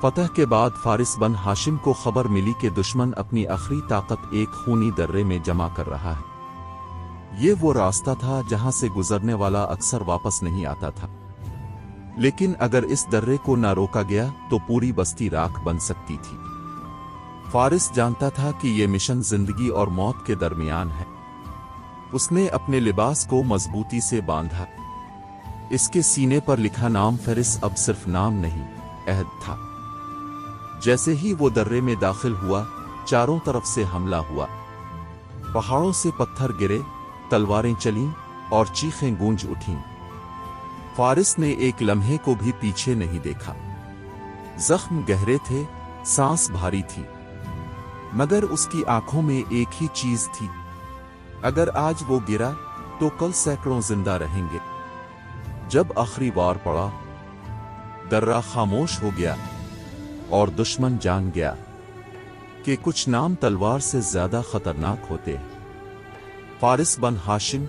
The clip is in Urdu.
فتح کے بعد فارس بن ہاشم کو خبر ملی کہ دشمن اپنی آخری طاقت ایک خونی درے میں جمع کر رہا ہے۔ یہ وہ راستہ تھا جہاں سے گزرنے والا اکثر واپس نہیں آتا تھا، لیکن اگر اس درے کو نہ روکا گیا تو پوری بستی راکھ بن سکتی تھی۔ فارس جانتا تھا کہ یہ مشن زندگی اور موت کے درمیان ہے۔ اس نے اپنے لباس کو مضبوطی سے باندھا۔ اس کے سینے پر لکھا نام فارس اب صرف نام نہیں، عہد تھا۔ جیسے ہی وہ درے میں داخل ہوا، چاروں طرف سے حملہ ہوا۔ پہاڑوں سے پتھر گرے، تلواریں چلیں اور چیخیں گونج اٹھیں۔ فارس نے ایک لمحے کو بھی پیچھے نہیں دیکھا۔ زخم گہرے تھے، سانس بھاری تھی، مگر اس کی آنکھوں میں ایک ہی چیز تھی، اگر آج وہ گرا تو کل سینکڑوں زندہ رہیں گے۔ جب آخری وار پڑا، درہ خاموش ہو گیا اور دشمن جان گیا کہ کچھ نام تلوار سے زیادہ خطرناک ہوتے ہیں۔ فارس بن ہاشم